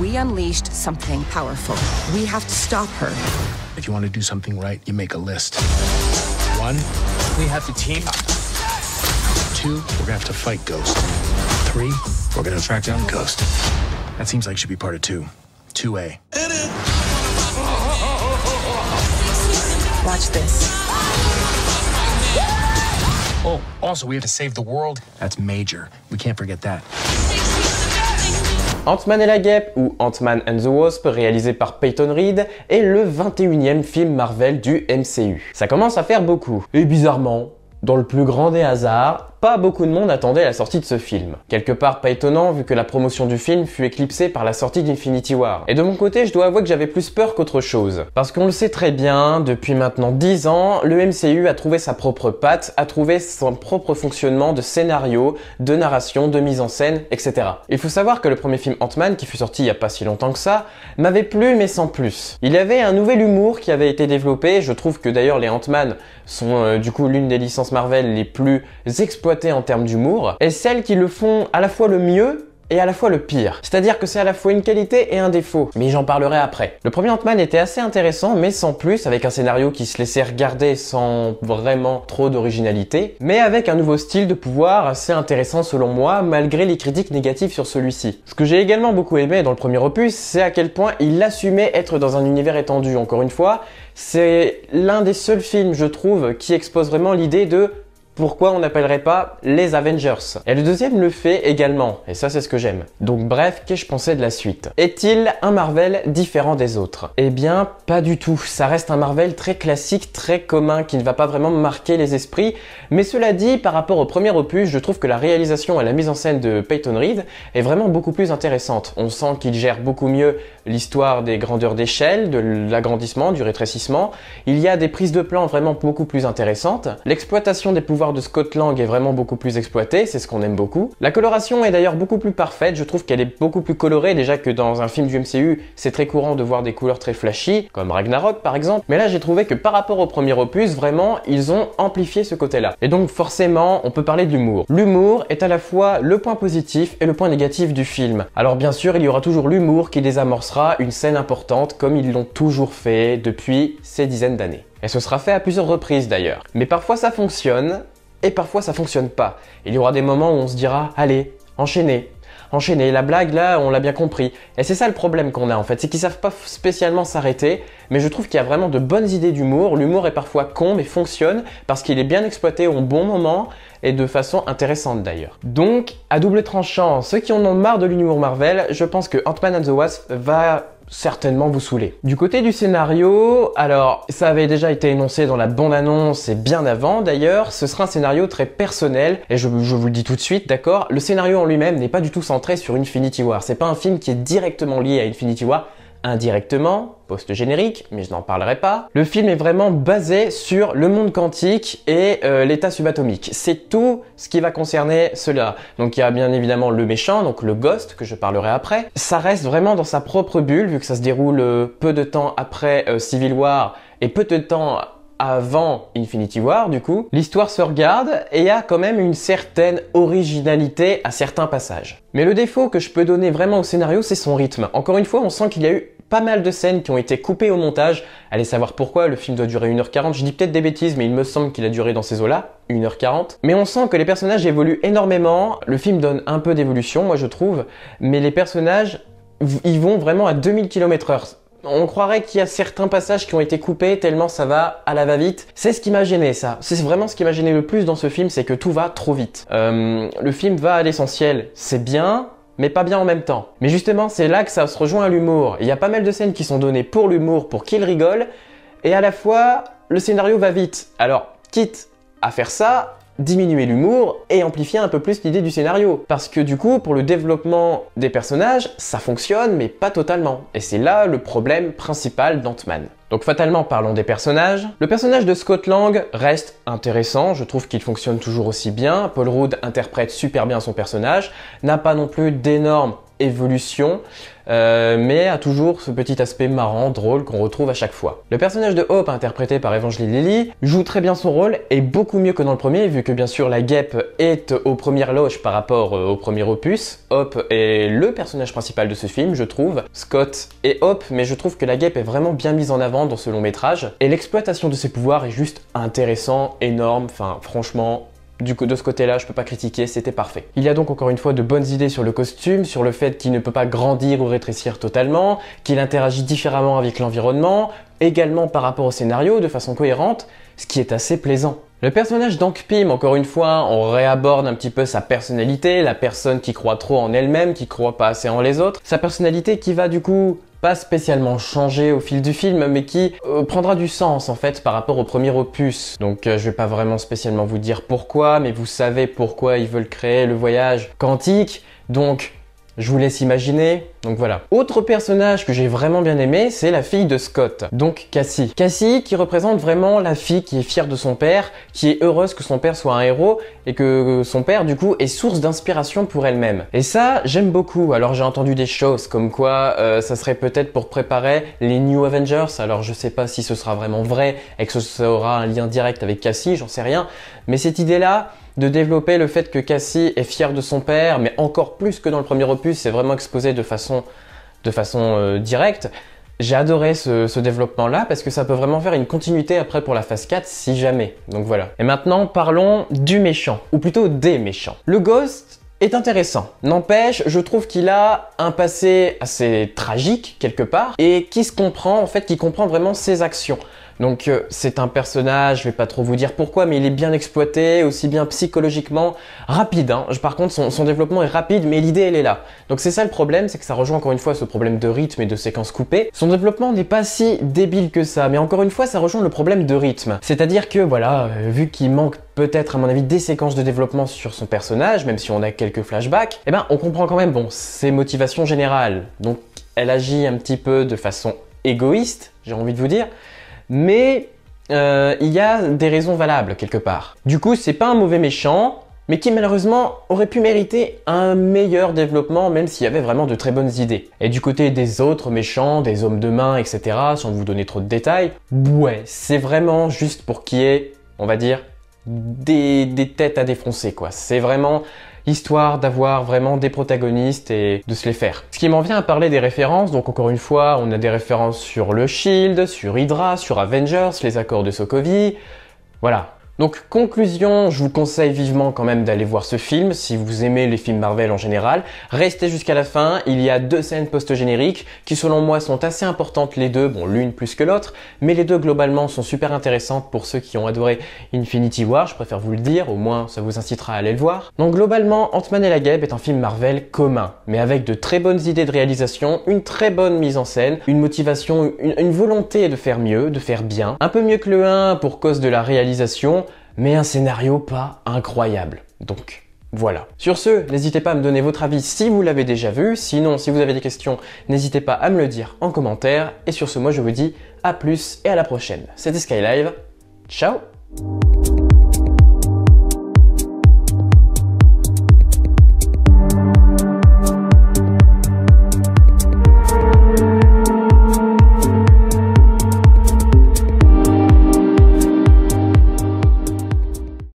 we unleashed something powerful. We have to stop her. If you want to do something right, you make a list. 1, We have to team up. 2, we're gonna have to fight Ghost. 3, we're gonna track down Ghost. That seems like should be part of 2. 2A. Watch this. Oh, also we have to save the world. That's major. We can't forget that. Ant-Man et la Guêpe, ou Ant-Man and the Wasp, réalisé par Peyton Reed, est le 21e film Marvel du MCU. Ça commence à faire beaucoup. Et bizarrement, dans le plus grand des hasards, pas beaucoup de monde attendait la sortie de ce film. Quelque part pas étonnant vu que la promotion du film fut éclipsée par la sortie d'Infinity War. Et de mon côté, je dois avouer que j'avais plus peur qu'autre chose. Parce qu'on le sait très bien, depuis maintenant 10 ans, le MCU a trouvé sa propre patte, a trouvé son propre fonctionnement de scénario, de narration, de mise en scène, etc. Il faut savoir que le premier film Ant-Man, qui fut sorti il y a pas si longtemps que ça, m'avait plu mais sans plus. Il y avait un nouvel humour qui avait été développé, je trouve que d'ailleurs les Ant-Man sont du coup l'une des licences Marvel les plus exploitées en termes d'humour, et celles qui le font à la fois le mieux et à la fois le pire. C'est-à-dire que c'est à la fois une qualité et un défaut, mais j'en parlerai après. Le premier Ant-Man était assez intéressant, mais sans plus, avec un scénario qui se laissait regarder sans vraiment trop d'originalité, mais avec un nouveau style de pouvoir assez intéressant selon moi, malgré les critiques négatives sur celui-ci. Ce que j'ai également beaucoup aimé dans le premier opus, c'est à quel point il assumait être dans un univers étendu. Encore une fois, c'est l'un des seuls films, je trouve, qui expose vraiment l'idée de pourquoi on n'appellerait pas les Avengers. Et le deuxième le fait également, et ça c'est ce que j'aime. Donc bref, qu'ai-je pensé de la suite? Est-il un Marvel différent des autres? Eh bien, pas du tout. Ça reste un Marvel très classique, très commun, qui ne va pas vraiment marquer les esprits. Mais cela dit, par rapport au premier opus, je trouve que la réalisation et la mise en scène de Peyton Reed est vraiment beaucoup plus intéressante. On sent qu'il gère beaucoup mieux l'histoire des grandeurs d'échelle, de l'agrandissement, du rétrécissement. Il y a des prises de plan vraiment beaucoup plus intéressantes. L'exploitation des pouvoirs de Scott Lang est vraiment beaucoup plus exploitée, c'est ce qu'on aime beaucoup. La coloration est d'ailleurs beaucoup plus parfaite, je trouve qu'elle est beaucoup plus colorée, déjà que dans un film du MCU, c'est très courant de voir des couleurs très flashy, comme Ragnarok par exemple, mais là j'ai trouvé que par rapport au premier opus, vraiment, ils ont amplifié ce côté-là. Et donc forcément, on peut parler d'humour. L'humour est à la fois le point positif et le point négatif du film. Alors bien sûr, il y aura toujours l'humour qui désamorcera une scène importante, comme ils l'ont toujours fait depuis ces dizaines d'années. Et ce sera fait à plusieurs reprises d'ailleurs. Mais parfois ça fonctionne, et parfois ça fonctionne pas. Il y aura des moments où on se dira, allez, enchaînez. Enchaîner, la blague là, on l'a bien compris. Et c'est ça le problème qu'on a en fait, c'est qu'ils savent pas spécialement s'arrêter, mais je trouve qu'il y a vraiment de bonnes idées d'humour. L'humour est parfois con, mais fonctionne parce qu'il est bien exploité au bon moment et de façon intéressante d'ailleurs. Donc, à double tranchant, ceux qui en ont marre de l'humour Marvel, je pense que Ant-Man and the Wasp va certainement vous saouler. Du côté du scénario, alors ça avait déjà été énoncé dans la bande-annonce et bien avant d'ailleurs, ce sera un scénario très personnel et je vous le dis tout de suite, d'accord, le scénario en lui-même n'est pas du tout centré sur Infinity War, c'est pas un film qui est directement lié à Infinity War, indirectement, post-générique, mais je n'en parlerai pas. Le film est vraiment basé sur le monde quantique et l'état subatomique. C'est tout ce qui va concerner cela. Donc il y a bien évidemment le méchant, donc le Ghost, que je parlerai après. Ça reste vraiment dans sa propre bulle, vu que ça se déroule peu de temps après Civil War et peu de temps avant Infinity War du coup. L'histoire se regarde et il y a quand même une certaine originalité à certains passages. Mais le défaut que je peux donner vraiment au scénario, c'est son rythme. Encore une fois, on sent qu'il y a eu pas mal de scènes qui ont été coupées au montage. Allez savoir pourquoi, le film doit durer 1h40. Je dis peut-être des bêtises, mais il me semble qu'il a duré dans ces eaux-là, 1h40. Mais on sent que les personnages évoluent énormément. Le film donne un peu d'évolution, moi je trouve. Mais les personnages, ils vont vraiment à 2000 km/h. On croirait qu'il y a certains passages qui ont été coupés tellement ça va à la va-vite. C'est ce qui m'a gêné ça. C'est vraiment ce qui m'a gêné le plus dans ce film, c'est que tout va trop vite. Le film va à l'essentiel, c'est bien, mais pas bien en même temps. Mais justement, c'est là que ça se rejoint à l'humour. Il y a pas mal de scènes qui sont données pour l'humour, pour qu'il rigole, et à la fois, le scénario va vite. Alors, quitte à faire ça, diminuer l'humour et amplifier un peu plus l'idée du scénario. Parce que du coup, pour le développement des personnages, ça fonctionne, mais pas totalement. Et c'est là le problème principal d'Ant-Man. Donc fatalement, parlons des personnages. Le personnage de Scott Lang reste intéressant, je trouve qu'il fonctionne toujours aussi bien. Paul Rudd interprète super bien son personnage, n'a pas non plus d'énormes évolution, mais a toujours ce petit aspect marrant, drôle qu'on retrouve à chaque fois. Le personnage de Hope, interprété par Evangeline Lilly, joue très bien son rôle et beaucoup mieux que dans le premier, vu que bien sûr la guêpe est aux premières loges par rapport au premier opus. Hope est le personnage principal de ce film, je trouve. Scott et Hope, mais je trouve que la guêpe est vraiment bien mise en avant dans ce long métrage. Et l'exploitation de ses pouvoirs est juste intéressant, énorme, enfin franchement... de ce côté-là, je peux pas critiquer, c'était parfait. Il y a donc encore une fois de bonnes idées sur le costume, sur le fait qu'il ne peut pas grandir ou rétrécir totalement, qu'il interagit différemment avec l'environnement, également par rapport au scénario, de façon cohérente, ce qui est assez plaisant. Le personnage d'Hank Pym, encore une fois, on réaborde un petit peu sa personnalité, la personne qui croit trop en elle-même, qui croit pas assez en les autres, sa personnalité qui va du coup pas spécialement changer au fil du film, mais qui prendra du sens en fait par rapport au premier opus. Donc je vais pas vraiment spécialement vous dire pourquoi, mais vous savez pourquoi ils veulent créer le voyage quantique, donc je vous laisse imaginer, donc voilà. Autre personnage que j'ai vraiment bien aimé, c'est la fille de Scott, donc Cassie. Cassie qui représente vraiment la fille qui est fière de son père, qui est heureuse que son père soit un héros et que son père du coup est source d'inspiration pour elle-même. Et ça, j'aime beaucoup. Alors j'ai entendu des choses comme quoi ça serait peut-être pour préparer les New Avengers, alors je sais pas si ce sera vraiment vrai et que ça aura un lien direct avec Cassie, j'en sais rien, mais cette idée-là, de développer le fait que Cassie est fière de son père, mais encore plus que dans le premier opus, c'est vraiment exposé de façon directe. J'ai adoré ce développement-là parce que ça peut vraiment faire une continuité après pour la phase 4 si jamais. Donc voilà. Et maintenant, parlons du méchant, ou plutôt des méchants. Le Ghost est intéressant. N'empêche, je trouve qu'il a un passé assez tragique quelque part et qui se comprend, en fait, qui comprend vraiment ses actions. Donc c'est un personnage, je vais pas trop vous dire pourquoi, mais il est bien exploité, aussi bien psychologiquement, rapide. Hein. Par contre, son développement est rapide, mais l'idée elle est là. Donc c'est ça le problème, c'est que ça rejoint encore une fois ce problème de rythme et de séquences coupées. Son développement n'est pas si débile que ça, mais encore une fois, ça rejoint le problème de rythme. C'est-à-dire que voilà, vu qu'il manque peut-être à mon avis des séquences de développement sur son personnage, même si on a quelques flashbacks, eh ben on comprend quand même bon ses motivations générales. Donc elle agit un petit peu de façon égoïste, j'ai envie de vous dire. Mais il y a des raisons valables quelque part. Du coup, c'est pas un mauvais méchant, mais qui malheureusement aurait pu mériter un meilleur développement, même s'il y avait vraiment de très bonnes idées. Et du côté des autres méchants, des hommes de main, etc., sans vous donner trop de détails, ouais, c'est vraiment juste pour qu'il y ait, on va dire, des têtes à défoncer, quoi. C'est vraiment histoire d'avoir vraiment des protagonistes et de se les faire. Ce qui m'en vient à parler des références, donc encore une fois, on a des références sur le Shield, sur Hydra, sur Avengers, les accords de Sokovie, voilà. Donc conclusion, je vous conseille vivement quand même d'aller voir ce film si vous aimez les films Marvel en général. Restez jusqu'à la fin, il y a 2 scènes post-génériques qui selon moi sont assez importantes les deux, bon l'une plus que l'autre, mais les deux globalement sont super intéressantes pour ceux qui ont adoré Infinity War, je préfère vous le dire, au moins ça vous incitera à aller le voir. Donc globalement, Ant-Man et la Guêpe est un film Marvel commun, mais avec de très bonnes idées de réalisation, une très bonne mise en scène, une motivation, une volonté de faire mieux, de faire bien, un peu mieux que le 1 pour cause de la réalisation, mais un scénario pas incroyable. Donc voilà. Sur ce, n'hésitez pas à me donner votre avis si vous l'avez déjà vu. Sinon, si vous avez des questions, n'hésitez pas à me le dire en commentaire. Et sur ce, moi je vous dis à plus et à la prochaine. C'était Skylive. Ciao!